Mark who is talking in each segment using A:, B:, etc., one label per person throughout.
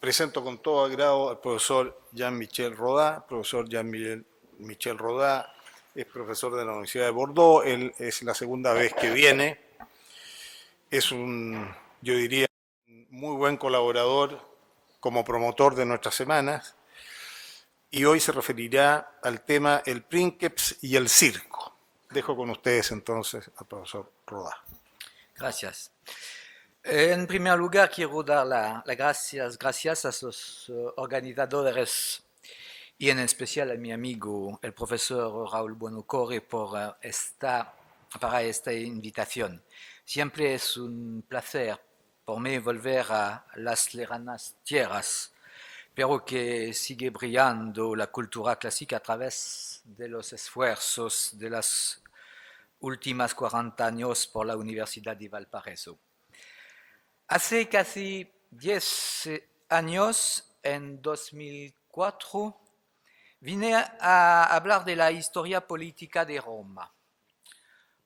A: Presento con todo agrado al profesor Jean-Michel Rodin. Profesor Jean-Michel Rodin es profesor de la Universidad de Bordeaux. Él es la segunda vez que viene. Es yo diría, un muy buen colaborador como promotor de nuestras semanas. Y hoy se referirá al tema el Princeps y el circo. Dejo con ustedes entonces al profesor Rodin.
B: Gracias. En primer lugar, quiero dar las gracias a los organizadores y en especial a mi amigo, el profesor Raúl Buonocore, para esta invitación. Siempre es un placer por mí volver a las lejanas tierras, pero que sigue brillando la cultura clásica a través de los esfuerzos de las últimas 40 años por la Universidad de Valparaíso. Hace casi 10 años, en 2004, vine a hablar de la historia política de Roma.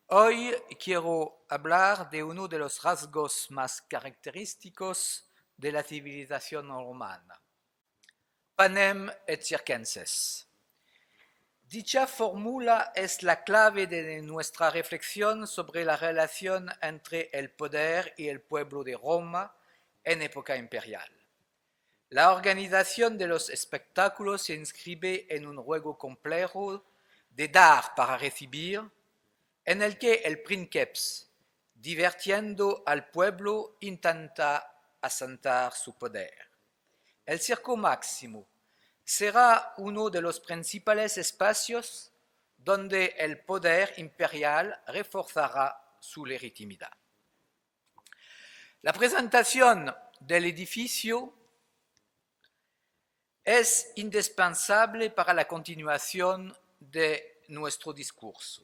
B: Hoy quiero hablar de uno de los rasgos más característicos de la civilización romana, panem et circenses. Dicha fórmula es la clave de nuestra reflexión sobre la relación entre el poder y el pueblo de Roma en época imperial. La organización de los espectáculos se inscribe en un juego complejo de dar para recibir, en el que el princeps, divirtiendo al pueblo, intenta asentar su poder. El circo máximo será uno de los principales espacios donde el poder imperial reforzará su legitimidad. La presentación del edificio es indispensable para la continuación de nuestro discurso.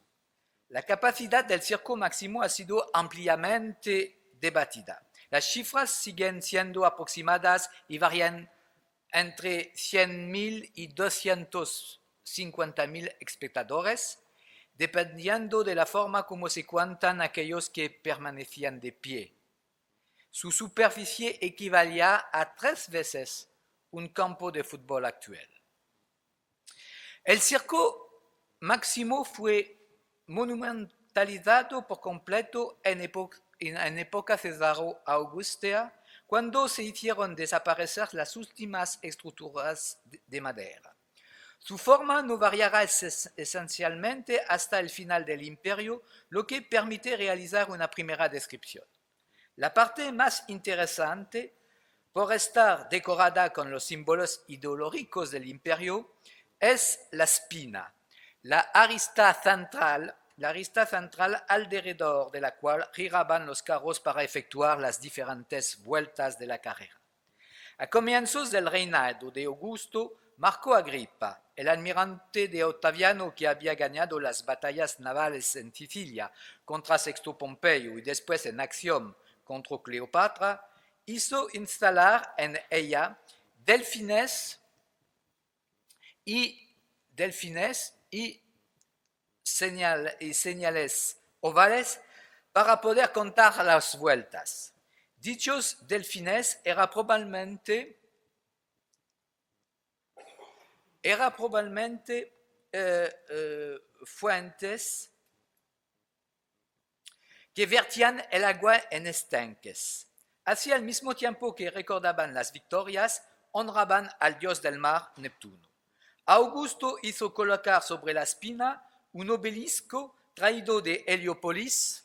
B: La capacidad del circo máximo ha sido ampliamente debatida. Las cifras siguen siendo aproximadas y varían entre 100.000 y 250.000 espectadores, dependiendo de la forma como se cuentan aquellos que permanecían de pie. Su superficie equivalía a 3 veces un campo de fútbol actual. El circo máximo fue monumentalizado por completo en época cesaro-augusta, cuando se hicieron desaparecer las últimas estructuras de madera. Su forma no variará esencialmente hasta el final del imperio, lo que permite realizar una primera descripción. La parte más interesante, por estar decorada con los símbolos ideológicos del imperio, es la spina, la arista central alrededor de la cual giraban los carros para efectuar las diferentes vueltas de la carrera. A comienzos del reinado de Augusto, Marco Agripa, el almirante de Octaviano que había ganado las batallas navales en Sicilia contra Sexto Pompeyo y después en Acción contra Cleopatra, hizo instalar en ella delfines y señales ovales para poder contar las vueltas. Dichos delfines eran probablemente fuentes que vertían el agua en estanques. Así, al mismo tiempo que recordaban las victorias, honraban al dios del mar, Neptuno. Augusto hizo colocar sobre la spina un obelisco traído de Heliópolis,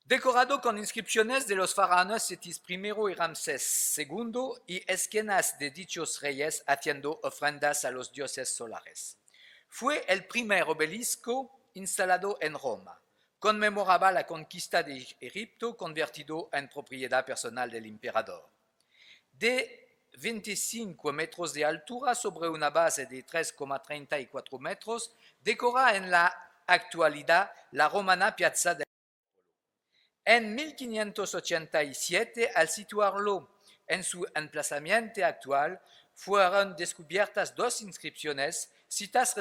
B: decorado con inscripciones de los faraones Setis I y Ramsés II y escenas de dichos reyes haciendo ofrendas a los dioses solares. Fue el primer obelisco instalado en Roma. Conmemoraba la conquista de Egipto, convertido en propiedad personal del emperador. De 25 metros de altura sobre una base de 3,34 metros, decora en la actualidad la romana Piazza del En 1587, al situarlo en su emplazamiento actual, fueron descubiertas 2 inscripciones, citas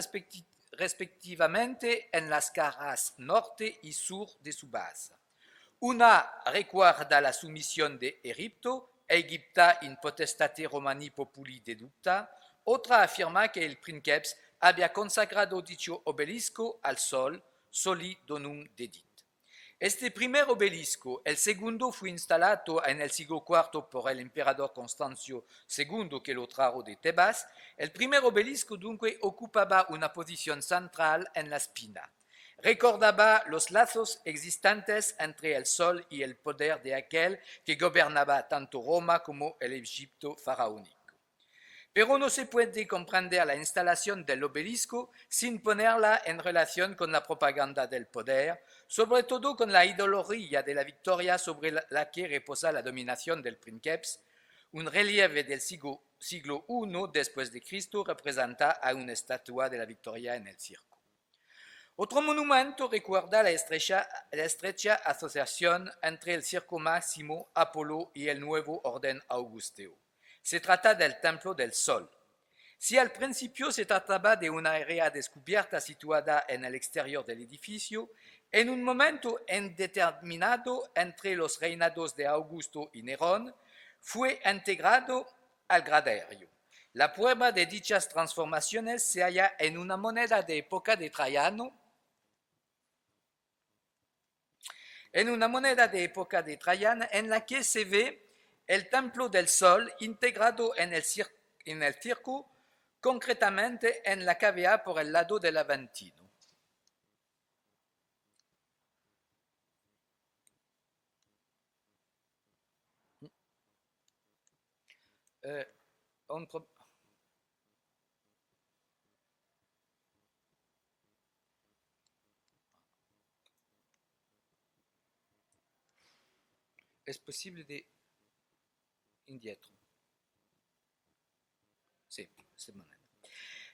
B: respectivamente en las caras norte y sur de su base. Una recuerda la sumisión de Egipto, Egipta in potestate Romani populi deducta, otra afirma que el princeps había consagrado dicho obelisco al sol, soli donum dedit. Este primer obelisco, el segundo, fue instalado en el siglo IV por el emperador Constancio II, que lo trajo de Tebas. El primer obelisco, dunque, ocupaba una posición central en la espina. Recordaba los lazos existentes entre el sol y el poder de aquel que gobernaba tanto Roma como el Egipto faraónico. Pero no se puede comprender la instalación del obelisco sin ponerla en relación con la propaganda del poder, sobre todo con la ideología de la victoria sobre la que reposa la dominación del princeps. Un relieve del siglo I después de Cristo representa a una estatua de la victoria en el circo. Otro monumento recuerda la estrecha asociación entre el Circo Máximo, Apolo y el nuevo orden augusteo. Se trata del Templo del Sol. Si al principio se trataba de una área descubierta situada en el exterior del edificio, en un momento indeterminado entre los reinados de Augusto y Nerón, fue integrado al graderio. La prueba de dichas transformaciones se halla en una moneda de época de Traiano, en la que se ve el Templo del Sol integrado en el circo, concretamente en la cavea por el lado del Aventino. Es posible de indietro. Sí,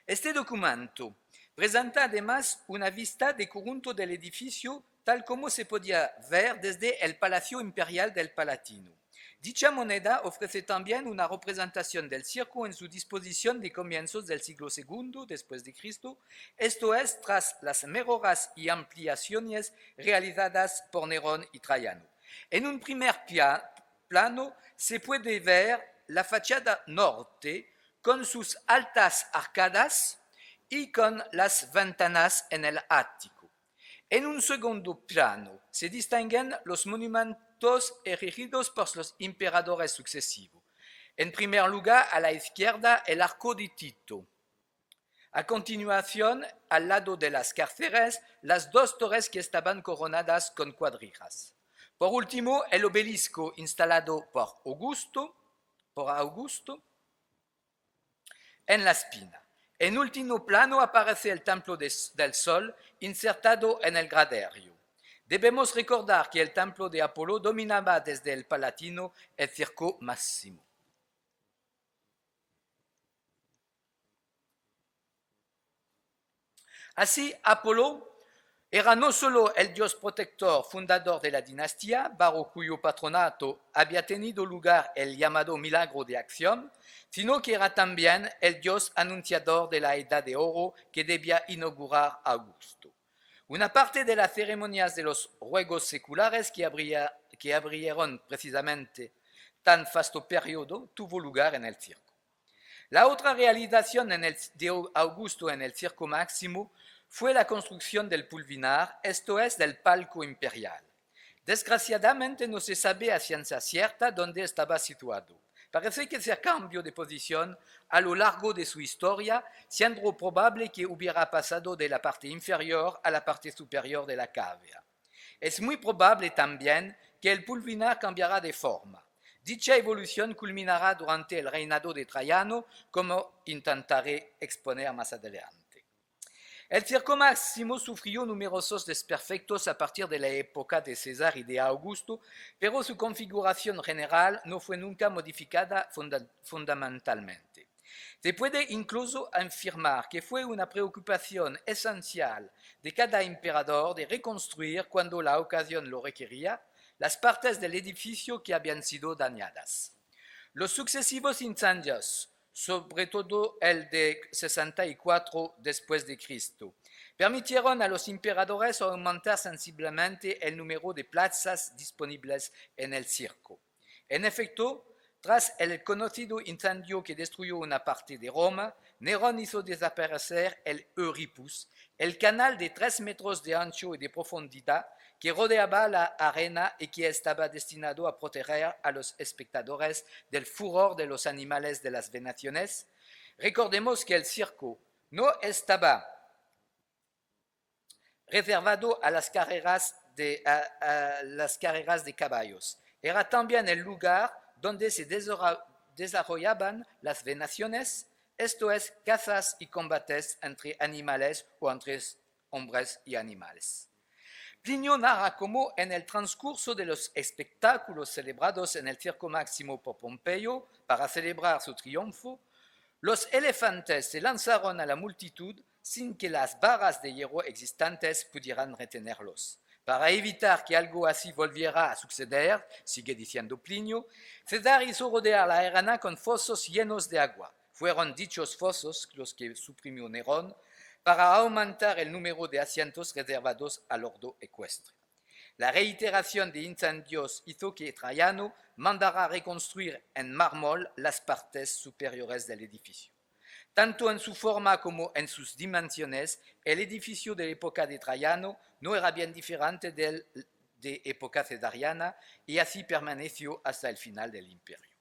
B: este documento presenta además una vista de conjunto del edificio tal como se podía ver desde el Palacio Imperial del Palatino. Dicha moneda ofrece también una representación del circo en su disposición de comienzos del siglo II después de Cristo, esto es, tras las mejoras y ampliaciones realizadas por Nerón y Traiano. En un primer plano se puede ver la fachada norte con sus altas arcadas y con las ventanas en el ático. En un segundo plano se distinguen los monumentos erigidos por los emperadores sucesivos. En primer lugar, a la izquierda, el arco de Tito. A continuación, al lado de las cárceles, las dos torres que estaban coronadas con cuadrijas. Por último, el obelisco instalado por Augusto en la espina. En último plano aparece el Templo del Sol insertado en el graderio. Debemos recordar que el templo de Apolo dominaba desde el Palatino el Circo Máximo. Así, Apolo era no solo el dios protector fundador de la dinastía, bajo cuyo patronato había tenido lugar el llamado milagro de acción, sino que era también el dios anunciador de la Edad de Oro que debía inaugurar Augusto. Una parte de las ceremonias de los ruegos seculares que abrieron precisamente tan vasto periodo tuvo lugar en el circo. La otra realización de Augusto en el Circo Máximo fue la construcción del pulvinar, esto es, del palco imperial. Desgraciadamente no se sabe a ciencia cierta dónde estaba situado. Parece que se cambió de posición a lo largo de su historia, siendo probable que hubiera pasado de la parte inferior a la parte superior de la cavea. Es muy probable también que el pulvinar cambiará de forma. Dicha evolución culminará durante el reinado de Traiano, como intentaré exponer más adelante. El Circo Máximo sufrió numerosos desperfectos a partir de la época de César y de Augusto, pero su configuración general no fue nunca modificada fundamentalmente. Se puede incluso afirmar que fue una preocupación esencial de cada emperador de reconstruir, cuando la ocasión lo requería, las partes del edificio que habían sido dañadas. Los sucesivos incendios, sobre todo el de 64 después de Cristo, permitieron a los emperadores aumentar sensiblemente el número de plazas disponibles en el circo. En efecto, tras el conocido incendio que destruyó una parte de Roma, Nerón hizo desaparecer el Euripus, el canal de 3 metros de ancho y de profundidad que rodeaba la arena y que estaba destinado a proteger a los espectadores del furor de los animales de las venaciones. Recordemos que el circo no estaba reservado a las carreras de caballos. Era también el lugar donde se desarrollaban las venaciones, esto es, cazas y combates entre animales o entre hombres y animales. Plinio narra cómo en el transcurso de los espectáculos celebrados en el Circo Máximo por Pompeyo para celebrar su triunfo, los elefantes se lanzaron a la multitud sin que las barras de hierro existentes pudieran retenerlos. Para evitar que algo así volviera a suceder, sigue diciendo Plinio, César hizo rodear la arena con fosos llenos de agua. Fueron dichos fosos los que suprimió Nerón para aumentar el número de asientos reservados al ordo ecuestre. La reiteración de incendios hizo que Traiano mandara reconstruir en mármol las partes superiores del edificio. Tanto en su forma como en sus dimensiones, el edificio de la época de Traiano no era bien diferente del de época cesariana y así permaneció hasta el final del imperio.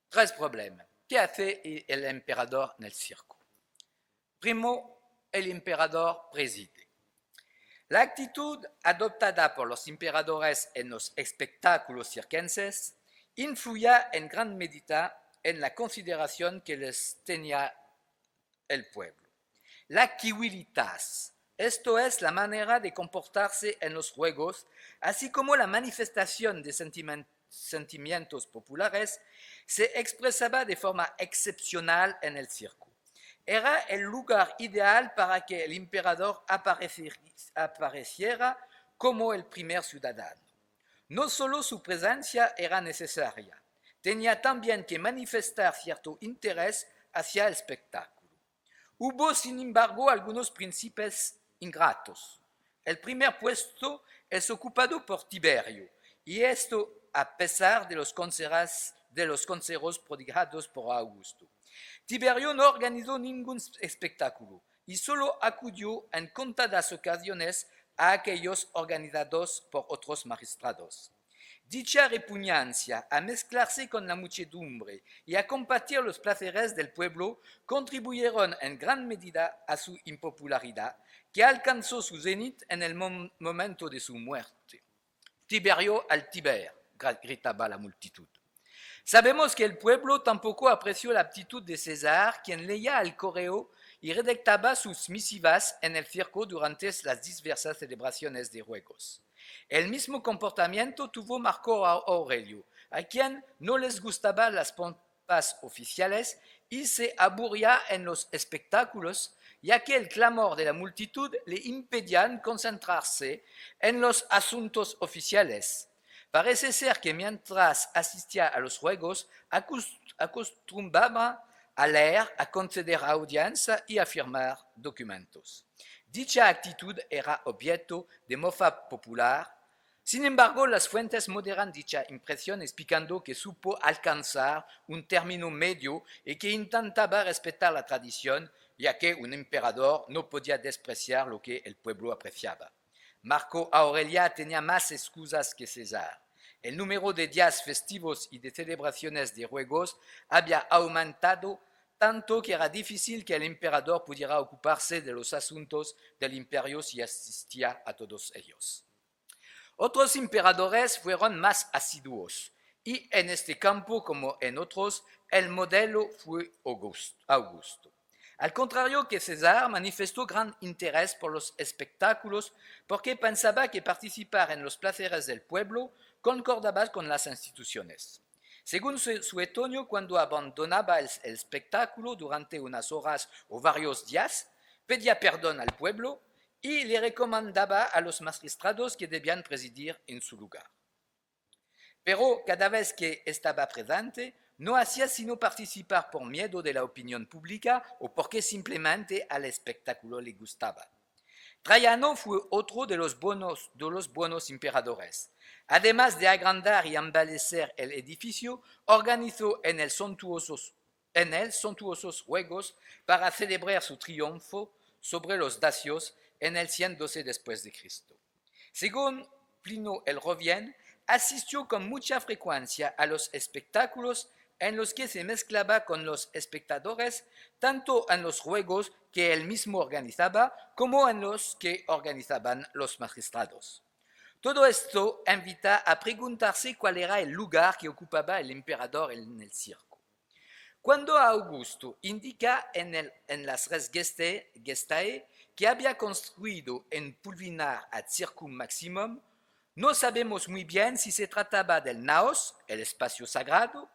B: 3 problemas. ¿Qué hace el emperador en el circo? Primo, el emperador preside. La actitud adoptada por los emperadores en los espectáculos circenses influía en gran medida en la consideración que les tenía el pueblo. La civilitas, esto es la manera de comportarse en los juegos, así como la manifestación de sentimientos populares, se expresaba de forma excepcional en el circo. Era el lugar ideal para que el emperador apareciera como el primer ciudadano. No solo su presencia era necesaria, tenía también que manifestar cierto interés hacia el espectáculo. Hubo, sin embargo, algunos príncipes ingratos. El primer puesto es ocupado por Tiberio, y esto a pesar de los consejos prodigados por Augusto. Tiberio no organizó ningún espectáculo y solo acudió en contadas ocasiones a aquellos organizados por otros magistrados. Dicha repugnancia a mezclarse con la muchedumbre y a compartir los placeres del pueblo contribuyeron en gran medida a su impopularidad, que alcanzó su cenit en el momento de su muerte. Tiberio al Tiber, gritaba la multitud. Sabemos que el pueblo tampoco apreció la aptitud de César, quien leía al correo y redactaba sus misivas en el circo durante las diversas celebraciones de juegos. El mismo comportamiento tuvo Marco Aurelio, a quien no les gustaban las pompas oficiales y se aburría en los espectáculos, ya que el clamor de la multitud le impedía concentrarse en los asuntos oficiales. Parece ser que mientras asistía a los juegos, acostumbraba a leer, a conceder audiencia y a firmar documentos. Dicha actitud era objeto de mofa popular. Sin embargo, las fuentes moderan dicha impresión explicando que supo alcanzar un término medio y que intentaba respetar la tradición, ya que un emperador no podía despreciar lo que el pueblo apreciaba. Marco Aurelio tenía más excusas que César. El número de días festivos y de celebraciones de juegos había aumentado tanto que era difícil que el emperador pudiera ocuparse de los asuntos del imperio si asistía a todos ellos. Otros emperadores fueron más asiduos y en este campo como en otros el modelo fue Augusto. Al contrario que César, manifestó gran interés por los espectáculos porque pensaba que participar en los placeres del pueblo concordaba con las instituciones. Según Suetonio, cuando abandonaba el espectáculo durante unas horas o varios días, pedía perdón al pueblo y le recomendaba a los magistrados que debían presidir en su lugar. Pero cada vez que estaba presente, no hacía sino participar por miedo de la opinión pública o porque simplemente al espectáculo le gustaba. Traiano fue otro de los buenos emperadores. Además de agrandar y embellecer el edificio, organizó en él suntuosos juegos para celebrar su triunfo sobre los dacios en el 112 después de Cristo. Según Plinio el Joven, asistió con mucha frecuencia a los espectáculos en los que se mezclaba con los espectadores, tanto en los juegos que él mismo organizaba como en los que organizaban los magistrados. Todo esto invita a preguntarse cuál era el lugar que ocupaba el emperador en el circo. Cuando Augusto indica en las Res Gestae que había construido en Pulvinar ad Circum Maximum, no sabemos muy bien si se trataba del naos, el espacio sagrado,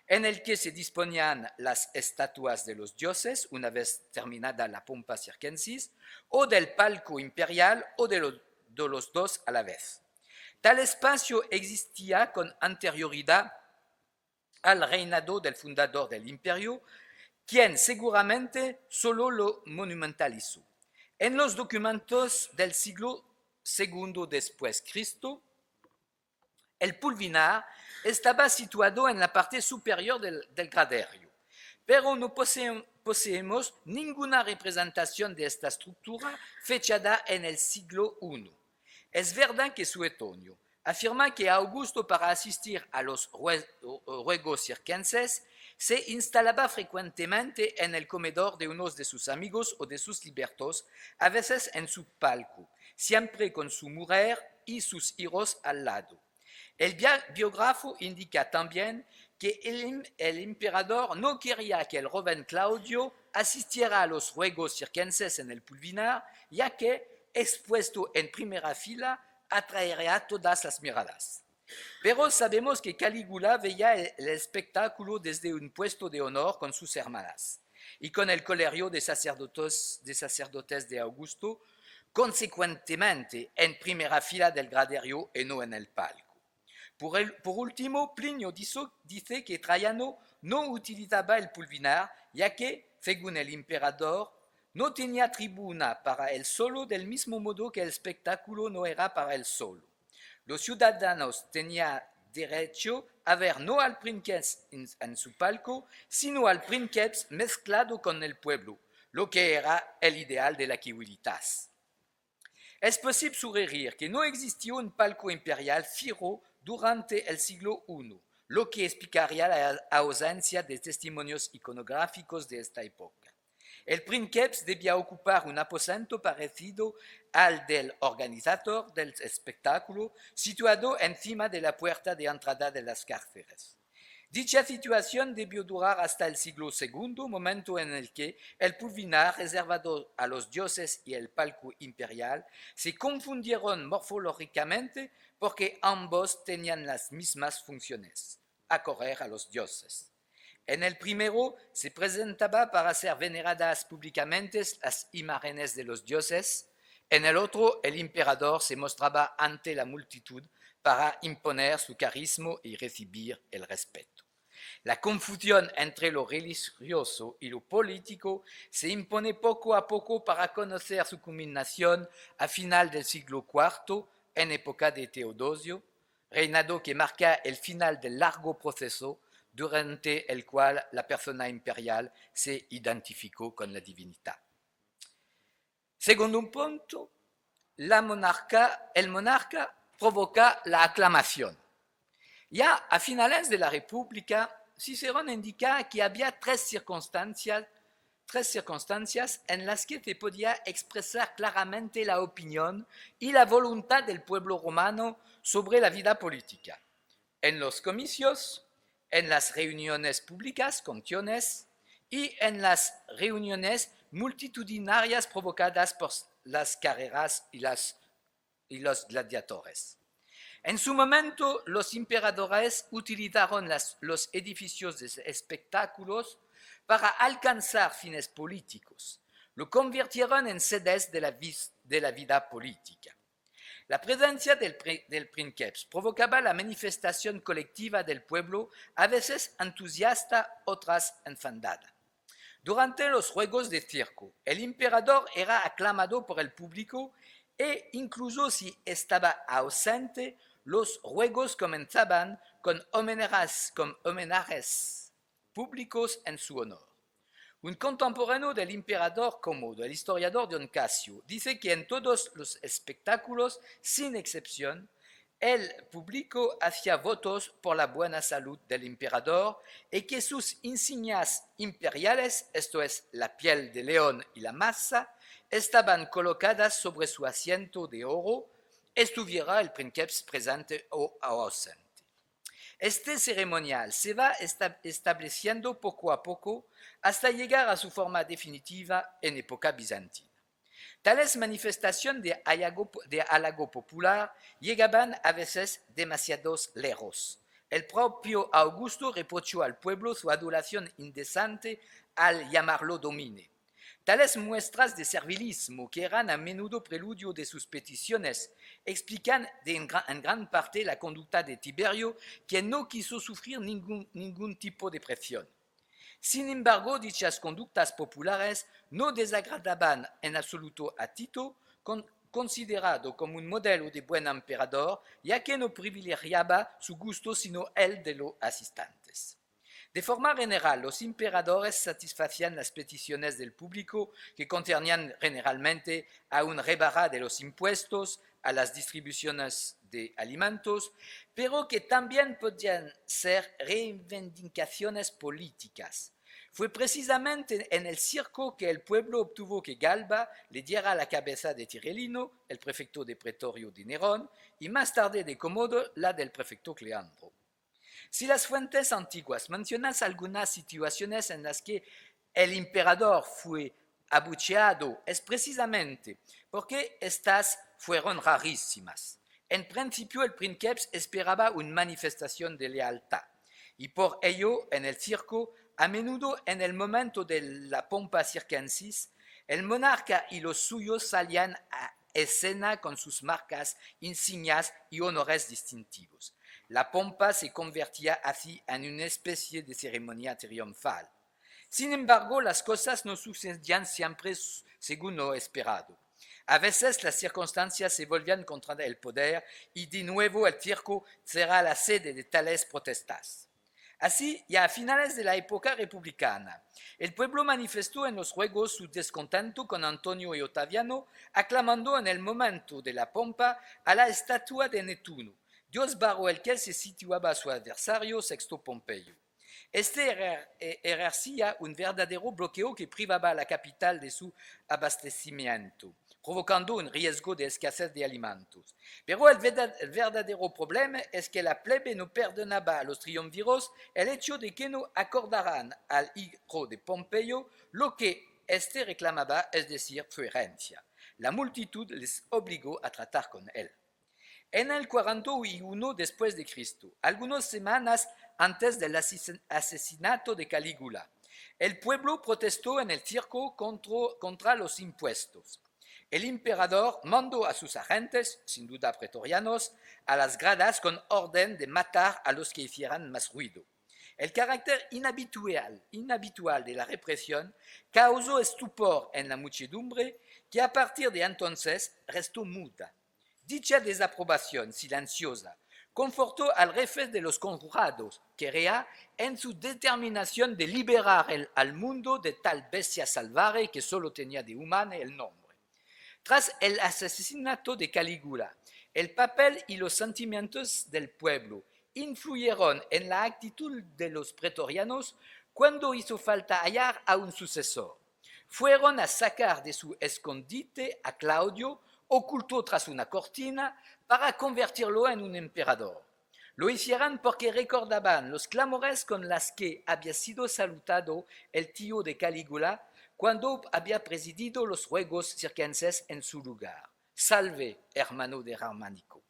B: en el que se disponían las estatuas de los dioses una vez terminada la pompa circensis, o del palco imperial o de los dos a la vez. Tal espacio existía con anterioridad al reinado del fundador del imperio, quien seguramente solo lo monumentalizó. En los documentos del siglo II después Cristo, el Pulvinar estaba situado en la parte superior del graderio, pero no poseemos ninguna representación de esta estructura fechada en el siglo I. Es verdad que Suetonio afirma que Augusto, para asistir a los juegos circenses, se instalaba frecuentemente en el comedor de unos de sus amigos o de sus libertos, a veces en su palco, siempre con su mujer y sus hijos al lado. El biógrafo indica también que el emperador no quería que el joven Claudio asistiera a los juegos circenses en el Pulvinar, ya que, expuesto en primera fila, atraería todas las miradas. Pero sabemos que Calígula veía el espectáculo desde un puesto de honor con sus hermanas y con el colegio de sacerdotes de Augusto, consecuentemente en primera fila del graderio y no en el palco. Por último, Plinio dice que Traiano no utilizaba el Pulvinar, ya que, según el emperador, no tenía tribuna para él solo, del mismo modo que el espectáculo no era para él solo. Los ciudadanos tenían derecho a ver no al princeps en su palco, sino al princeps mezclado con el pueblo, lo que era el ideal de la civilitas. Es posible sugerir que no existió un palco imperial fijo durante el siglo I, lo que explicaría la ausencia de testimonios iconográficos de esta época. El princeps debía ocupar un aposento parecido al del organizador del espectáculo, situado encima de la puerta de entrada de las cárceles. Dicha situación debió durar hasta el siglo II, momento en el que el Pulvinar, reservado a los dioses, y el palco imperial se confundieron morfológicamente porque ambos tenían las mismas funciones: acoger a los dioses. En el primero se presentaba para ser veneradas públicamente las imágenes de los dioses. En el otro, el emperador se mostraba ante la multitud para imponer su carisma y recibir el respeto. La confusión entre lo religioso y lo político se impone poco a poco para conocer su culminación a final del siglo IV, en época de Teodosio, reinado que marca el final del largo proceso durante el cual la persona imperial se identificó con la divinidad. Segundo punto, el monarca provoca la aclamación. Ya a finales de la República, Cicerón indica que había tres circunstancias en las que se podía expresar claramente la opinión y la voluntad del pueblo romano sobre la vida política: en los comicios, en las reuniones públicas, contiones, y en las reuniones multitudinarias provocadas por las carreras y los gladiadores. En su momento, los emperadores utilizaron los edificios de espectáculos para alcanzar fines políticos. Lo convirtieron en sedes de la vida política. La presencia del princeps provocaba la manifestación colectiva del pueblo, a veces entusiasta, otras enfadada. Durante los juegos de circo, el emperador era aclamado por el público e incluso si estaba ausente, los juegos comenzaban con homenajes públicos en su honor. Un contemporáneo del emperador Cómodo, el historiador Don Casio, dice que en todos los espectáculos, sin excepción, el público hacía votos por la buena salud del emperador y que sus insignias imperiales, esto es, la piel de león y la masa, estaban colocadas sobre su asiento de oro, estuviera el princeps presente o ausente. Este ceremonial se va estableciendo poco a poco hasta llegar a su forma definitiva en época bizantina. Tales manifestaciones de halago popular llegaban a veces demasiado lejos. El propio Augusto reprochó al pueblo su adulación indecente al llamarlo domine. Tales muestras de servilismo, que eran a menudo preludio de sus peticiones, explican en gran parte la conducta de Tiberio, quien no quiso sufrir ningún tipo de presión. Sin embargo, dichas conductas populares no desagradaban en absoluto a Tito, considerado como un modelo de buen emperador, ya que no privilegiaba su gusto sino el de los asistentes. De forma general, los emperadores satisfacían las peticiones del público, que concernían generalmente a una rebaja de los impuestos, a las distribuciones de alimentos, pero que también podían ser reivindicaciones políticas. Fue precisamente en el circo que el pueblo obtuvo que Galba le diera la cabeza de Tirelino, el prefecto de pretorio de Nerón, y más tarde de Cómodo, la del prefecto Cleandro. Si las fuentes antiguas mencionan algunas situaciones en las que el emperador fue abucheado, es precisamente porque estas fueron rarísimas. En principio, el princeps esperaba una manifestación de lealtad, y por ello, en el circo, a menudo en el momento de la pompa circensis, el monarca y los suyos salían a escena con sus marcas, insignias y honores distintivos. La pompa se convertía así en una especie de ceremonia triunfal. Sin embargo, las cosas no sucedían siempre según lo esperado. A veces las circunstancias se volvían contra el poder y de nuevo el circo será la sede de tales protestas. Así, ya a finales de la época republicana, el pueblo manifestó en los juegos su descontento con Antonio y Otaviano, aclamando en el momento de la pompa a la estatua de Neptuno, dios bajo el que se situaba su adversario Sexto Pompeyo. Este ejercía un verdadero bloqueo que privaba a la capital de su abastecimiento, provocando un riesgo de escasez de alimentos. Pero el verdadero problema es que la plebe no perdonaba a los triunviros el hecho de que no acordaran al hijo de Pompeyo lo que éste reclamaba, es decir, su herencia. La multitud les obligó a tratar con él. En el 41 después de Cristo, algunas semanas antes del asesinato de Calígula, el pueblo protestó en el circo contra los impuestos. El emperador mandó a sus agentes, sin duda pretorianos, a las gradas con orden de matar a los que hicieran más ruido. El carácter inhabitual de la represión causó estupor en la muchedumbre, que a partir de entonces restó muda. Dicha desaprobación silenciosa confortó al jefe de los conjurados, Querea, en su determinación de liberar al mundo de tal bestia salvaje que solo tenía de humana el nombre. Tras el asesinato de Calígula, el papel y los sentimientos del pueblo influyeron en la actitud de los pretorianos cuando hizo falta hallar a un sucesor. Fueron a sacar de su escondite a Claudio, oculto tras una cortina, para convertirlo en un emperador. Lo hicieron porque recordaban los clamores con las que había sido saludado el tío de Calígula cuando había presidido los juegos circenses en su lugar. Salve, hermano de Germánico.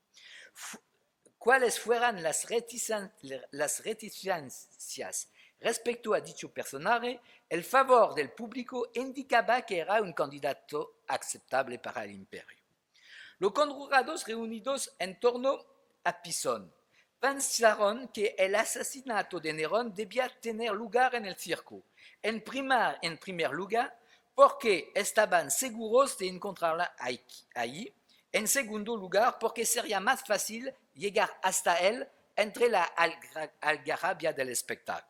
B: Cuáles fueran las reticencias respecto a dicho personaje, el favor del público indicaba que era un candidato aceptable para el imperio. Los conjurados reunidos en torno a Pisón pensaron que el asesinato de Nerón debía tener lugar en el circo. En primer lugar, porque estaban seguros de encontrarla ahí. En segundo lugar, porque sería más fácil llegar hasta él entre la algarabia del espectáculo.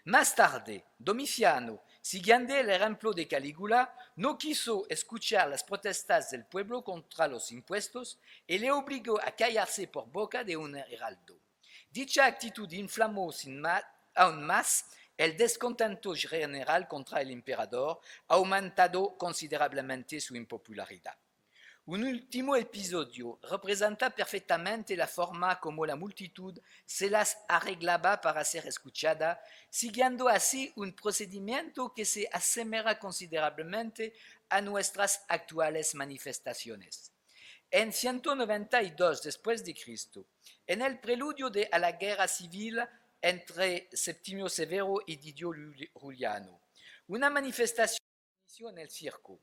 B: Más tarde, Domiciano, siguiendo el ejemplo de Calígula, no quiso escuchar las protestas del pueblo contra los impuestos y le obligó a callarse por boca de un heraldo. Dicha actitud inflamó aún más el descontento general contra el emperador, aumentando considerablemente su impopularidad. Un último episodio representa perfectamente la forma como la multitud se las arreglaba para ser escuchada, siguiendo así un procedimiento que se asemeja considerablemente a nuestras actuales manifestaciones. En 192 después de Cristo, en el preludio a la guerra civil entre Septimio Severo y Didio Juliano, una manifestación inició en el circo.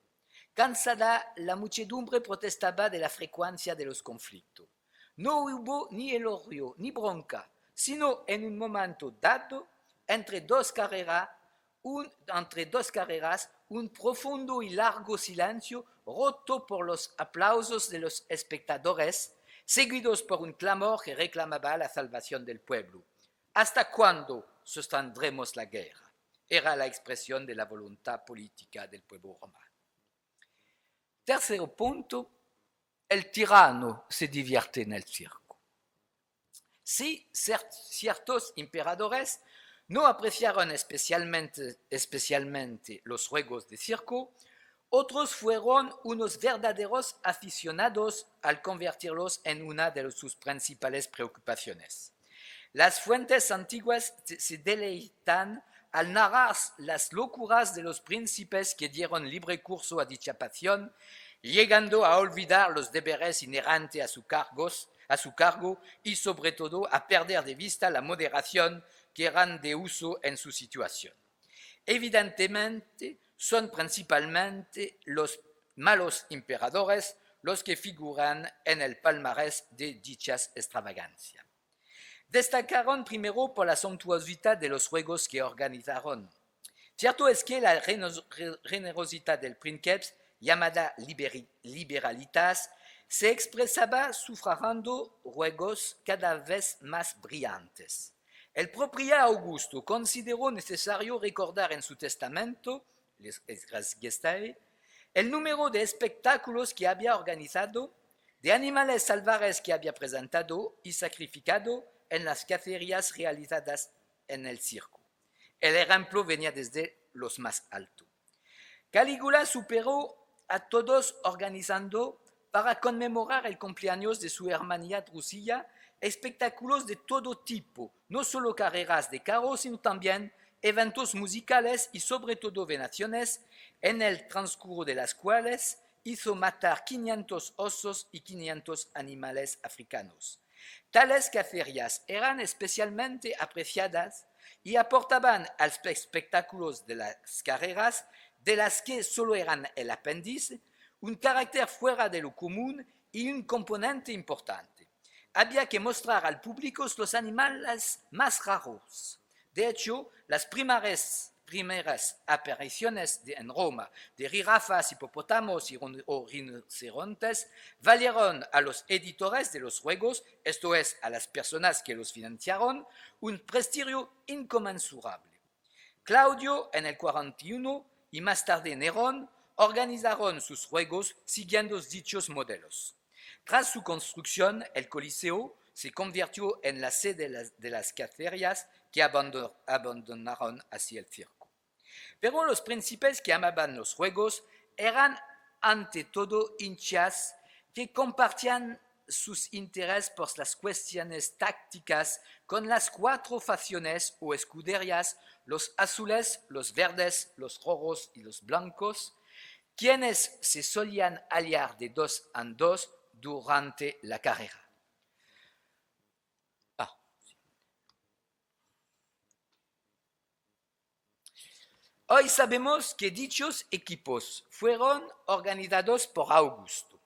B: Cansada, la muchedumbre protestaba de la frecuencia de los conflictos. No hubo ni elogio ni bronca, sino en un momento dado, entre dos carreras, un profundo y largo silencio roto por los aplausos de los espectadores, seguidos por un clamor que reclamaba la salvación del pueblo. ¿Hasta cuándo sostendremos la guerra? Era la expresión de la voluntad política del pueblo romano. Tercer punto, el tirano se divierte en el circo. Sí, ciertos emperadores no apreciaron especialmente los juegos de circo, otros fueron unos verdaderos aficionados al convertirlos en una de sus principales preocupaciones. Las fuentes antiguas se deleitan al narrar las locuras de los príncipes que dieron libre curso a dicha pasión, llegando a olvidar los deberes inherentes a su cargo y sobre todo a perder de vista la moderación que eran de uso en su situación. Evidentemente, son principalmente los malos emperadores los que figuran en el palmarés de dichas extravagancias. Destacaron primero por la suntuosidad de los juegos que organizaron. Cierto es que la generosidad del princeps, llamada liberalitas, se expresaba sufragando juegos cada vez más brillantes. El propio Augusto consideró necesario recordar en su testamento, les Gestae, el número de espectáculos que había organizado, de animales salvajes que había presentado y sacrificado en las cacerías realizadas en el circo. El ejemplo venía desde los más altos. Calígula superó a todos organizando para conmemorar el cumpleaños de su hermanita Drusilla espectáculos de todo tipo, no solo carreras de carros, sino también eventos musicales y sobre todo venaciones, en el transcurso de las cuales hizo matar 500 osos y 500 animales africanos. Tales cacerías eran especialmente apreciadas y aportaban a los espectáculos de las carreras, de las que solo eran el apéndice, un carácter fuera de lo común y un componente importante. Había que mostrar al público los animales más raros. De hecho, las primeras apariciones en Roma de jirafas, hipopótamos o rinocerontes valieron a los editores de los juegos, esto es, a las personas que los financiaron, un prestigio inconmensurable. Claudio en el 41 y más tarde Nerón organizaron sus juegos siguiendo dichos modelos. Tras su construcción, el Coliseo se convirtió en la sede de las cacerías que abandonaron así el circo. Pero los príncipes que amaban los juegos eran ante todo hinchas que compartían sus intereses por las cuestiones tácticas con las 4 facciones o escuderías, los azules, los verdes, los rojos y los blancos, quienes se solían aliar de 2 en 2 durante la carrera. Hoy sabemos que dichos equipos fueron organizados por Augusto.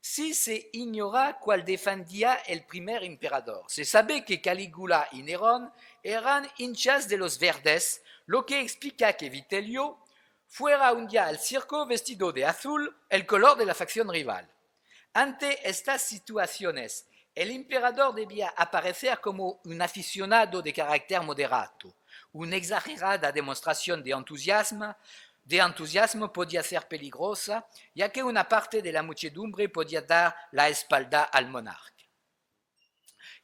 B: Sí se ignora cuál defendía el primer emperador. Se sabe que Calígula y Nerón eran hinchas de los verdes, lo que explica que Vitelio fuera un día al circo vestido de azul, el color de la facción rival. Ante estas situaciones, el emperador debía aparecer como un aficionado de carácter moderado. Una exagerada demostración de entusiasmo podía ser peligrosa, ya que una parte de la muchedumbre podía dar la espalda al monarca.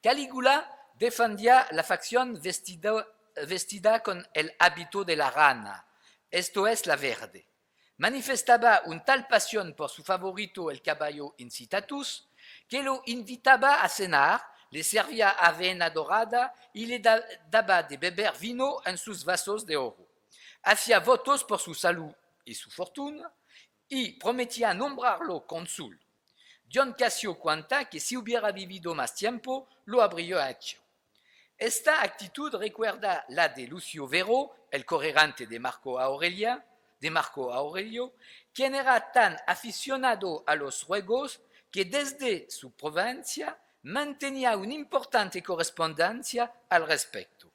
B: Calígula defendía la facción vestida con el hábito de la rana, esto es, la verde. Manifestaba un tal pasión por su favorito, el caballo Incitatus, que lo invitaba a cenar, le servía avena dorada y le daba de beber vino en sus vasos de oro. Hacía votos por su salud y su fortuna y prometía nombrarlo cónsul. Dion Casio cuenta que si hubiera vivido más tiempo, lo habría hecho. Esta actitud recuerda la de Lucio Vero, el corregante de Marco Aurelio, quien era tan aficionado a los juegos que desde su provincia mantenía una importante correspondencia al respecto.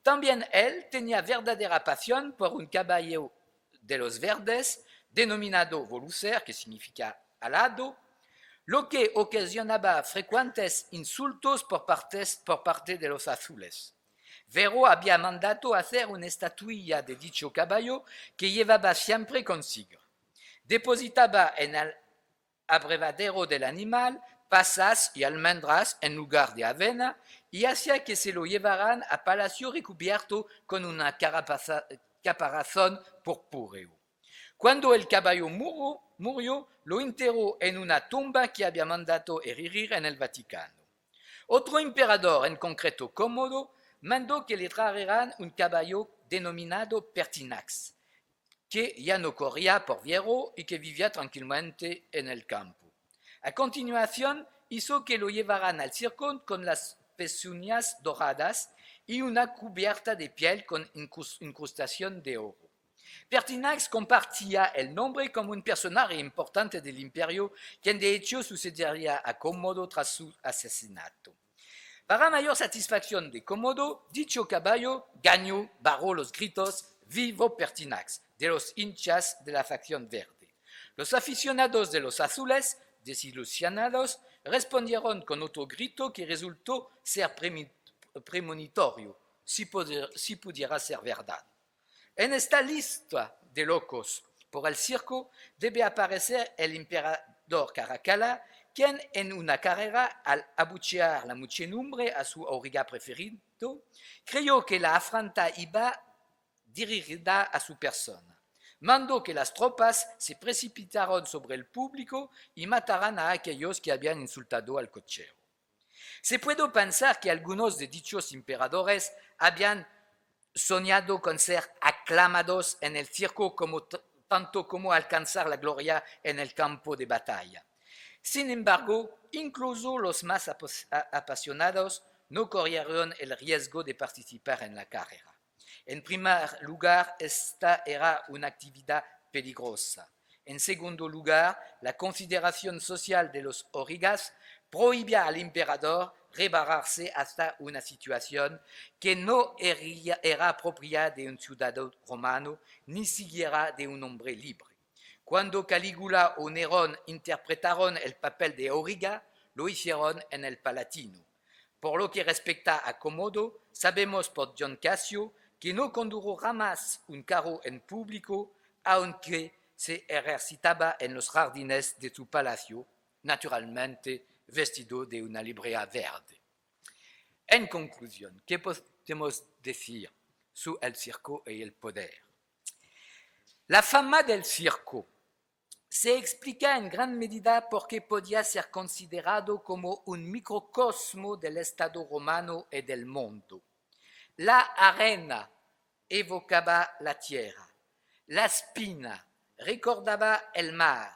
B: También él tenía verdadera pasión por un caballo de los verdes denominado Volucer, que significa alado, lo que ocasionaba frecuentes insultos por parte de los azules. Vero había mandado hacer una estatuilla de dicho caballo que llevaba siempre consigo. Depositaba en el abrevadero del animal pasas y almendras en lugar de avena y hacía que se lo llevaran a palacio recubierto con una caparazón purpúreo. Cuando el caballo murió, lo enterró en una tumba que había mandado erigir en el Vaticano. Otro emperador, en concreto Cómodo, mandó que le trajeran un caballo denominado Pertinax, que ya no corría por Viero y que vivía tranquilamente en el campo. A continuación, hizo que lo llevaran al circo con las pezuñas doradas y una cubierta de piel con incrustación de oro. Pertinax compartía el nombre como un personaje importante del imperio, quien de hecho sucedería a Cómodo tras su asesinato. Para mayor satisfacción de Cómodo, dicho caballo ganó bajo los gritos «Vivo Pertinax» de los hinchas de la facción verde. Los aficionados de los azules, desilusionados, respondieron con otro grito que resultó ser premonitorio, si pudiera ser verdad. En esta lista de locos por el circo debe aparecer el emperador Caracalla, quien en una carrera, al abuchear la muchedumbre a su auriga preferido, creyó que la afrenta iba dirigida a su persona. Mandó que las tropas se precipitaran sobre el público y mataran a aquellos que habían insultado al cochero. Se puede pensar que algunos de dichos emperadores habían soñado con ser aclamados en el circo tanto como alcanzar la gloria en el campo de batalla. Sin embargo, incluso los más apasionados no corrieron el riesgo de participar en la carrera. En primer lugar, esta era una actividad peligrosa. En segundo lugar, la consideración social de los aurigas prohibía al emperador rebajarse hasta una situación que no era propia de un ciudadano romano, ni siquiera de un hombre libre. Cuando Calígula o Nerón interpretaron el papel de auriga, lo hicieron en el Palatino. Por lo que respecta a Cómodo, sabemos por Dion Casio que no condujo jamás un carro en público, aunque se ejercitaba en los jardines de su palacio, naturalmente vestido de una librea verde. En conclusión, ¿qué podemos decir sobre el circo y el poder? La fama del circo se explica en gran medida porque podía ser considerado como un microcosmo del Estado romano y del mundo. La arena evocaba la tierra, la espina recordaba el mar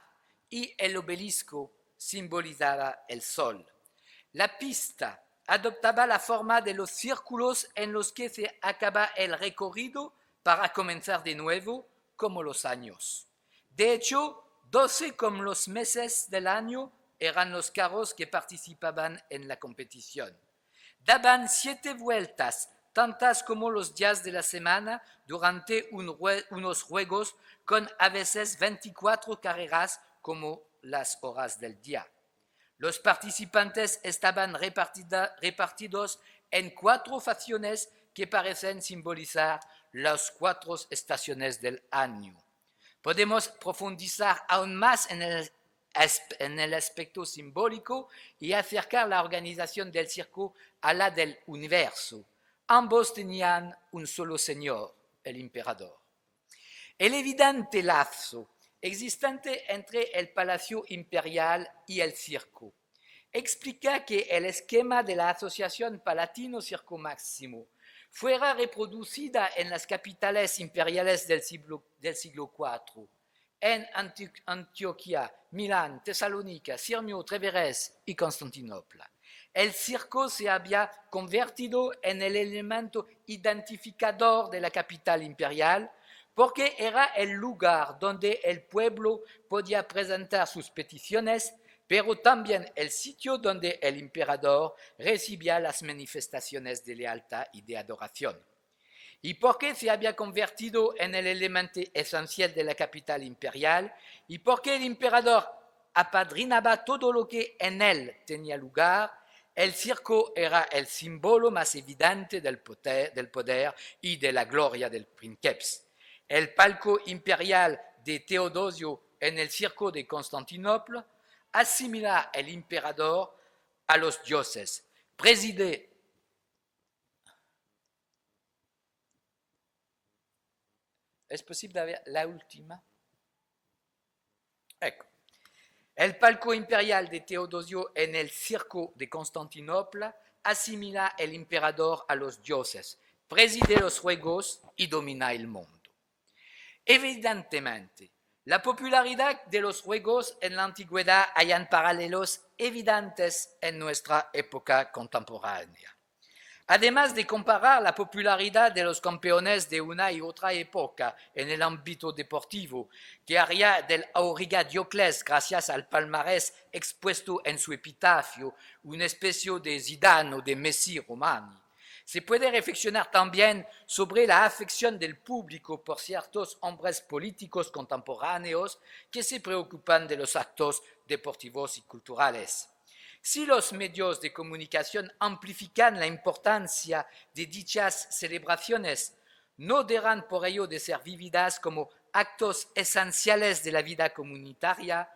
B: y el obelisco simbolizaba el sol. La pista adoptaba la forma de los círculos en los que se acaba el recorrido para comenzar de nuevo, como los años. De hecho, 12 como los meses del año eran los carros que participaban en la competición. Daban 7 vueltas, tantas como los días de la semana, durante unos juegos con a veces 24 carreras como las horas del día. Los participantes estaban repartidos en 4 facciones que parecen simbolizar las 4 estaciones del año. Podemos profundizar aún más en el aspecto simbólico y acercar la organización del circo a la del universo. Ambos tenían un solo señor, el emperador. El evidente lazo existente entre el Palacio Imperial y el circo explica que el esquema de la Asociación Palatino Circo Máximo fuera reproducida en las capitales imperiales del siglo IV, en Antioquia, Milán, Tesalónica, Sirmio, Treveres y Constantinopla. El circo se había convertido en el elemento identificador de la capital imperial porque era el lugar donde el pueblo podía presentar sus peticiones, pero también el sitio donde el emperador recibía las manifestaciones de lealtad y de adoración. ¿Y por qué se había convertido en el elemento esencial de la capital imperial? ¿Y por qué el emperador apadrinaba todo lo que en él tenía lugar? El circo era el símbolo más evidente del poder y de la gloria del princeps. El palco imperial de Teodosio en el circo de Constantinopla asimila al emperador a los dioses, preside. ¿Es posible ver la última? Ecco. El palco imperial de Teodosio en el circo de Constantinopla asimila al emperador a los dioses, preside los juegos y domina el mundo. Evidentemente, la popularidad de los juegos en la antigüedad hayan paralelos evidentes en nuestra época contemporánea. Además de comparar la popularidad de los campeones de una y otra época en el ámbito deportivo, que haría del Auriga Diocles, gracias al palmarés expuesto en su epitafio, una especie de Zidane o de Messi romani, se puede reflexionar también sobre la afección del público por ciertos hombres políticos contemporáneos que se preocupan de los actos deportivos y culturales. Si los medios de comunicación amplifican la importancia de dichas celebraciones, no deberán por ello de ser vividas como actos esenciales de la vida comunitaria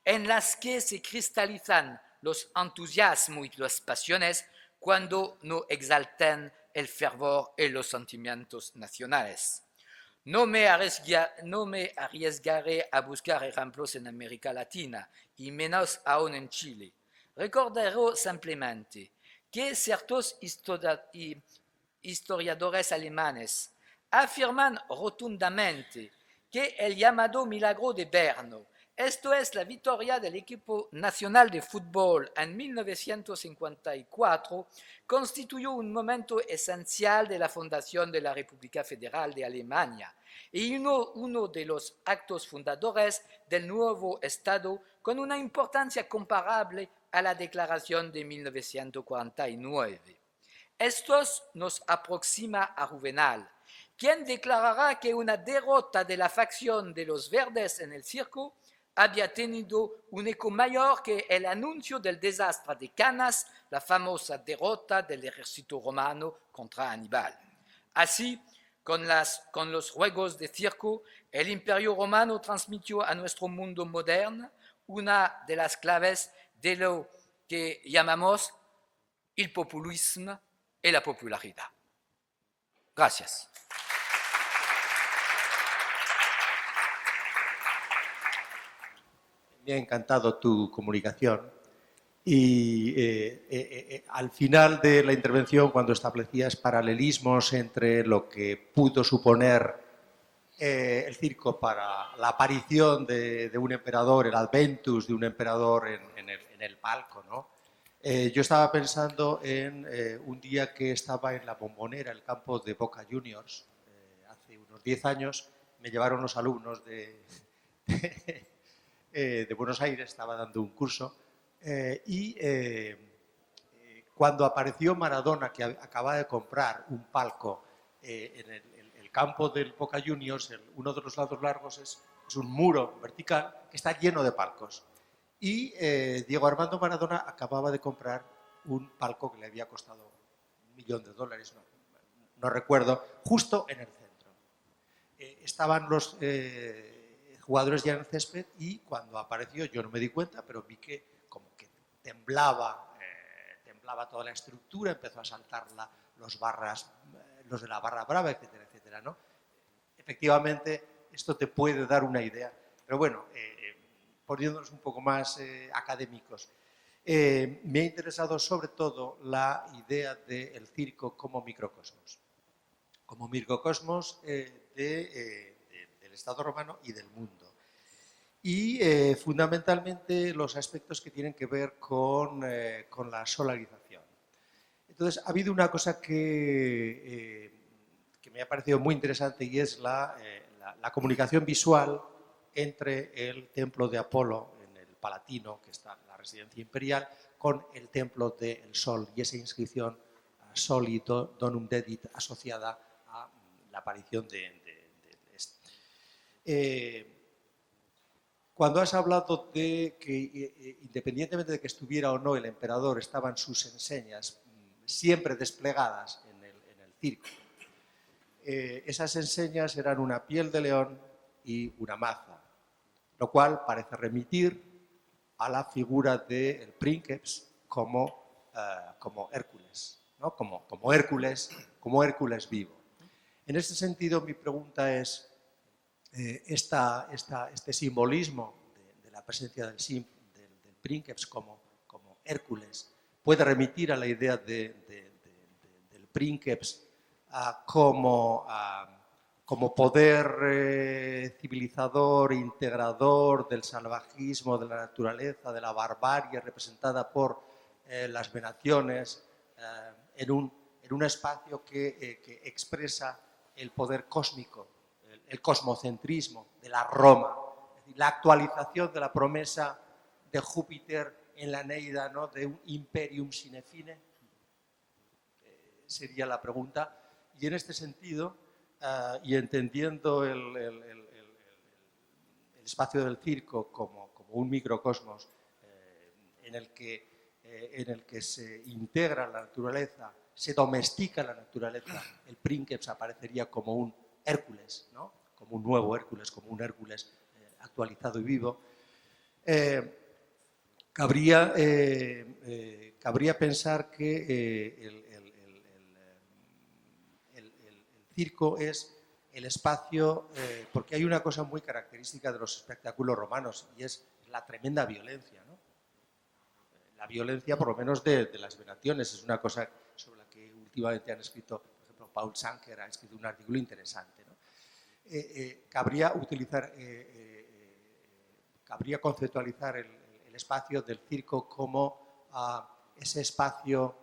B: en las que se cristalizan los entusiasmos y las pasiones cuando no exalten el fervor y los sentimientos nacionales. No me arriesgaré a buscar ejemplos en América Latina, y menos aún en Chile. Recordaré simplemente que ciertos historiadores alemanes afirman rotundamente que el llamado milagro de Brno, esto es la victoria del equipo nacional de fútbol en 1954, constituyó un momento esencial de la fundación de la República Federal de Alemania y uno de los actos fundadores del nuevo Estado con una importancia comparable a la Declaración de 1949. Esto nos aproxima a Juvenal, quien declarará que una derrota de la facción de los verdes en el circo había tenido un eco mayor que el anuncio del desastre de Canas, la famosa derrota del ejército romano contra Aníbal. Así, con los juegos de circo, el Imperio Romano transmitió a nuestro mundo moderno una de las claves de lo que llamamos el populismo y la popularidad. Gracias.
C: Me ha encantado tu comunicación y al final de la intervención, cuando establecías paralelismos entre lo que pudo suponer el circo para la aparición de un emperador, el adventus de un emperador en el palco, ¿no? Yo estaba pensando en un día que estaba en la Bombonera, el campo de Boca Juniors, hace unos 10 años, me llevaron los alumnos de Buenos Aires, estaba dando un curso, y cuando apareció Maradona, que acaba de comprar un palco en el campo del Boca Juniors, uno de los lados largos es un muro vertical que está lleno de palcos. Y Diego Armando Maradona acababa de comprar un palco que le había costado $1 millón, no recuerdo, justo en el centro. Estaban los jugadores ya en el césped y cuando apareció, yo no me di cuenta, pero vi que como que temblaba toda la estructura, empezó a saltar los de la barra brava, etcétera, etcétera, ¿no? Efectivamente, esto te puede dar una idea, pero bueno, poniéndonos un poco más académicos, me ha interesado sobre todo la idea del circo como microcosmos del Estado romano y del mundo. Y fundamentalmente los aspectos que tienen que ver con la solarización. Entonces, ha habido una cosa que me ha parecido muy interesante y es la comunicación visual entre el templo de Apolo en el Palatino, que está en la residencia imperial, con el templo del Sol y esa inscripción Soli Donum Dedit asociada a la aparición de este. Cuando has hablado de que, independientemente de que estuviera o no el emperador, estaban sus enseñas siempre desplegadas en el circo, esas enseñas eran una piel de león y una maza, lo cual parece remitir a la figura del princeps como Hércules, ¿no? como Hércules vivo. En ese sentido, mi pregunta es, este simbolismo de la presencia del princeps como Hércules puede remitir a la idea del princeps como poder civilizador, integrador del salvajismo, de la naturaleza, de la barbarie representada por las venaciones en un espacio que expresa el poder cósmico, el cosmocentrismo de la Roma, es decir, la actualización de la promesa de Júpiter en la Eneida, ¿no? De un imperium sine fine, sería la pregunta. Y en este sentido, y entendiendo el espacio del circo como un microcosmos en el que se integra la naturaleza, se domestica la naturaleza, el princeps aparecería como un Hércules, ¿no? Como un nuevo Hércules, como un Hércules actualizado y vivo. Cabría pensar que el circo es el espacio, porque hay una cosa muy característica de los espectáculos romanos y es la tremenda violencia, ¿no? La violencia, por lo menos de las venaciones, es una cosa sobre la que últimamente han escrito, por ejemplo, Paul Sanker ha escrito un artículo interesante, ¿no? Cabría conceptualizar el espacio del circo como ese espacio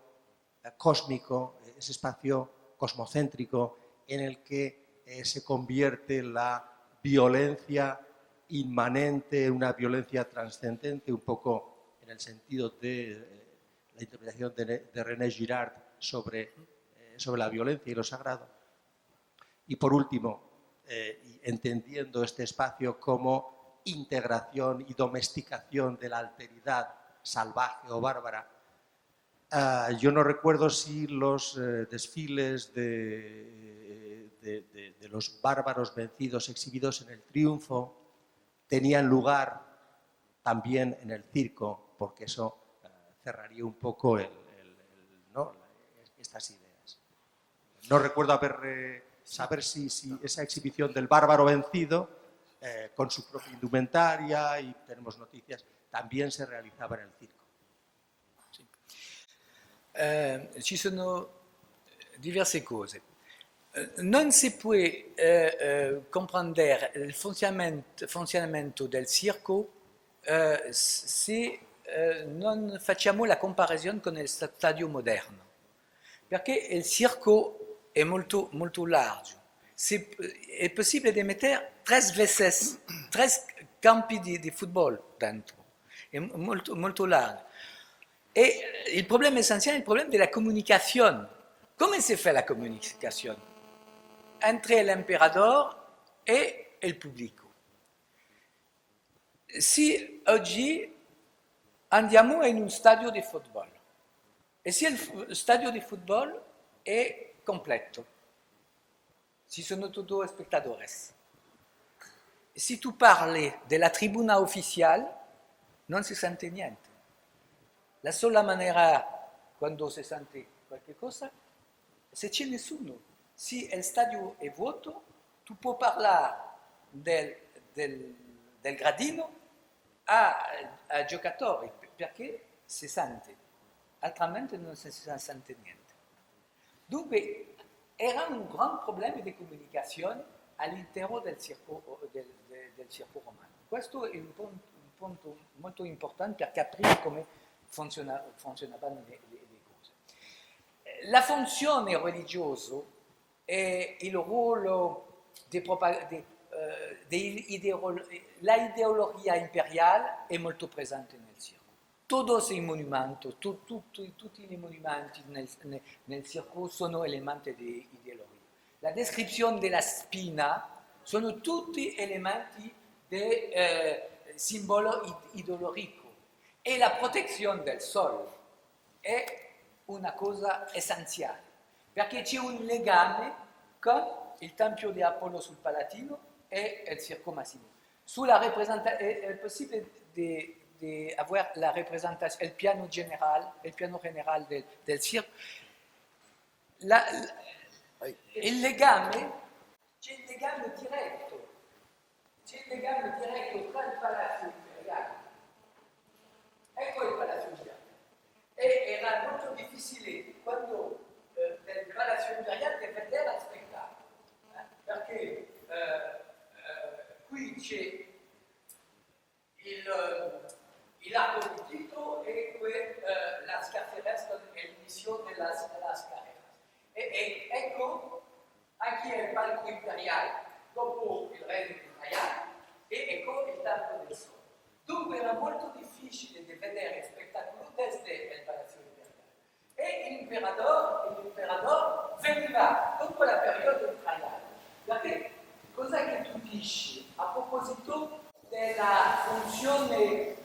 C: cósmico, ese espacio cosmocéntrico en el que se convierte la violencia inmanente en una violencia trascendente, un poco en el sentido de la interpretación de René Girard sobre la violencia y lo sagrado. Y por último, entendiendo este espacio como integración y domesticación de la alteridad salvaje o bárbara, yo no recuerdo si los desfiles de los bárbaros vencidos exhibidos en el Triunfo tenían lugar también en el circo, porque eso cerraría un poco ¿no? estas ideas. No recuerdo saber si esa exhibición del bárbaro vencido, con su propia indumentaria, y tenemos noticias, también se realizaba en el circo.
B: Ci sono diverse cose. Non si può comprendere il funzionamento del circo se non facciamo la comparazione con il stadio moderno, perché il circo è molto, molto largo. È possibile di mettere 3 veces, 3 campi di football dentro, è molto largo. E il problema essenziale è il problema della comunicazione. Come si fa la comunicazione? Entre l'imperatore e il pubblico. Se oggi andiamo in un stadio di football e se il stadio di football è completo, ci sono tutti spettatori. Se tu parli della tribuna ufficiale, non si sente niente. La sola maniera, quando si sente qualche cosa, se c'è nessuno. Se il stadio è vuoto, tu puoi parlare del gradino a giocatori, perché si sente, altrimenti non si sente niente. Dunque, era un gran problema di comunicazione all'interno del circo romano. Questo è un punto molto importante per capire come funzionavano le cose. La funzione religiosa e il ruolo l'ideologia imperiale è molto presente nel circo. Tutti i monumenti, tutti i monumenti nel circo sono elementi di ideologia. La descrizione della spina sono tutti elementi di simbolo ideologico. E la protezione del sole è una cosa essenziale, perché c'è un legame con il Tempio di Apollo sul Palatino e il Circo Massimo. È possibile di avere la rappresentazione, il piano generale del circo. Il legame, c'è il legame diretto tra il Palazzo Imperiale. Ecco il Palazzo Imperiale. E era molto difficile quando nel Palazzo Imperiale di vedere lo spettacolo, perché qui c'è l'arco di Tito e las carreras con l'emissione delle carreras. E ecco anche il palco imperiale, dopo il re di Traiano, e ecco il Tempio del Sole. Dunque era molto difficile di vedere il spettacolo desde il Palazzo Imperiale. E l'imperatore veniva dopo la periodo di Traiano. Perché cosa che tu dici a proposito della funzione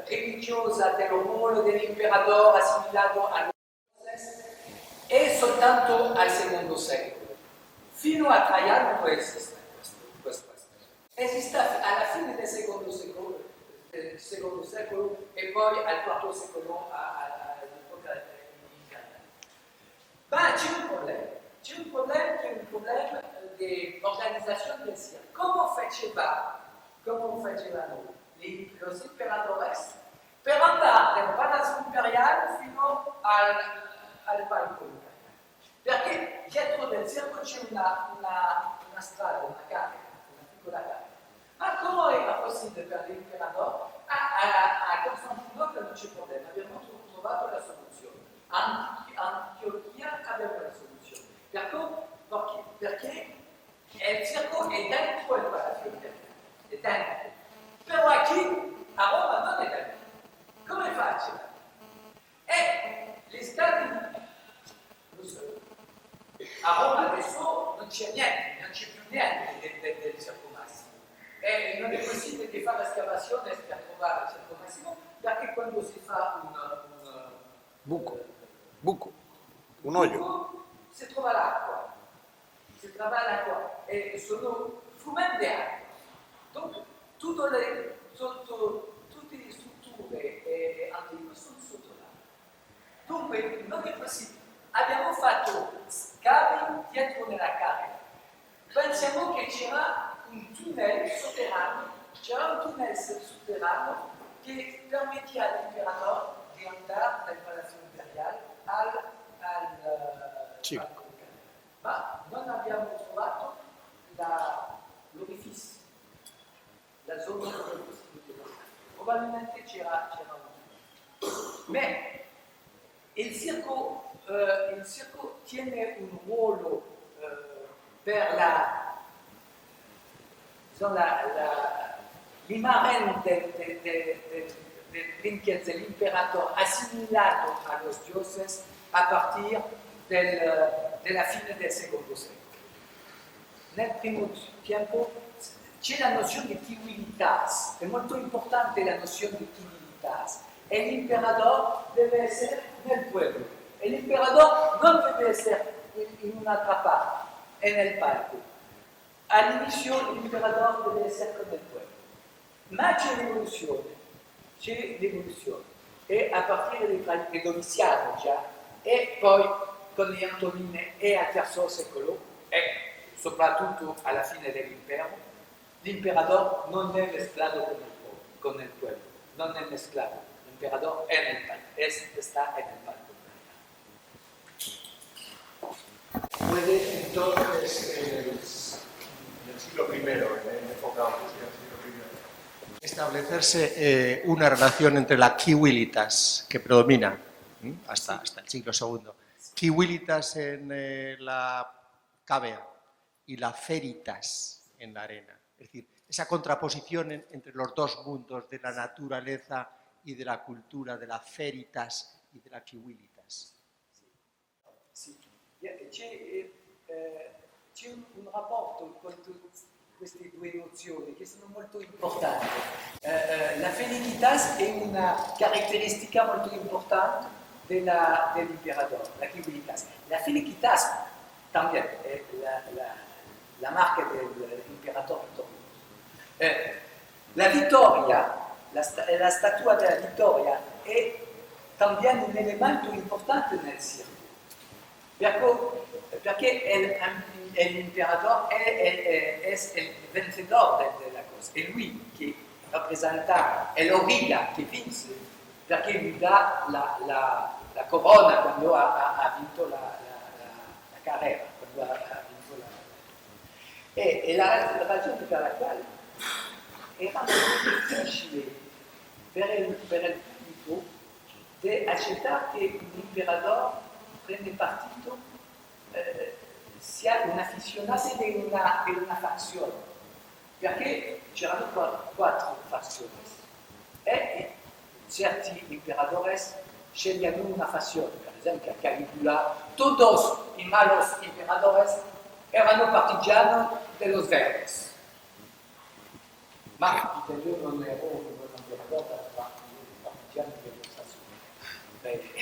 B: religiosa del ruolo dell'imperatore assimilato all'uomo è soltanto al secondo secolo. Fino a Traiano non esiste questo aspetto. Esiste alla fine del secondo secolo e poi al quarto secolo all'epoca imperiale. Ma c'è un problema che è un problema di organizzazione del circo. Come facevano gli imperatori per andare dal palazzo imperiale fino al palco imperiale? Perché dietro del circo c'è una strada, una piccola carriera. Ma come era possibile per l'imperatore? A Costantinopoli non c'è problema, abbiamo trovato la soluzione. Antiochia aveva la soluzione. Perché il circo è dentro il palazzo imperiale. È dentro. Però qui a Roma non è dentro. Come faccio? E gli stati a Roma adesso non c'è niente, non c'è più niente del circo massimo. E non è possibile di fare l'escavazione per trovare il circo massimo, perché quando si fa un
A: buco, un olio,
B: si trova l'acqua. E sono fumenti di acqua. Dunque, tutte le strutture antiche sono sotto l'acqua. Dunque, non è possibile. Abbiamo fatto scavi dietro nella carriera. Pensiamo che c'era un tunnel sotterraneo che permetteva all'imperatore di andare dal palazzo imperiale al circo. Ma non abbiamo trovato l'orificio, la zona dove è possibile. Probabilmente c'era un tunnel. Ma il circo tiene un ruolo per la l'imagen dell'imperatore assimilado a los dioses a partir della fine del secondo secolo. Nel primo tempo c'è la nozione di civilitas, è molto importante la nozione di civilitas, e l'imperatore deve essere nel pueblo, e l'imperatore non deve essere in un'altra parte, è nel palco. All'inizio l'imperatore deve essere nel pueblo, ma c'è l'evoluzione, e a partire di Domiziano già, e poi con le Antonine e al III secolo, e soprattutto alla fine dell'impero, l'imperatore non è mesclato con il pueblo, non è mesclato, l'imperatore è nel palco, sta en el palco.
C: Puede entonces, en el siglo I, en época augustina del siglo I, establecerse una relación entre la civilitas, que predomina hasta el siglo II, civilitas en la cavea y la feritas en la arena. Es decir, esa contraposición entre los dos mundos de la naturaleza y de la cultura, de la feritas y de la civilitas.
B: Sì. C'è un rapporto con queste due nozioni che sono molto importanti. La felicitas è una caratteristica molto importante dell'imperatore, la civilitas. La felicitas también è la marca dell'imperatore. La vittoria, la statua della vittoria è también un elemento importante nel circo. Perché l'imperatore è il vencitore della cosa, è lui che rappresenta, è l'orilla che vince, perché lui dà la corona quando ha vinto la carriera, quando ha vinto e la ragione per la quale era molto difficile per il pubblico di accettare che l'imperatore prende partito sia un aficionato di una fazione, perché c'erano quattro fazioni e certi imperatori scegliano una fazione, per esempio a Caligula, todos i malos imperadores erano partigiani de los verdes, ma Vitello non era un imperatore partigiano de los azules.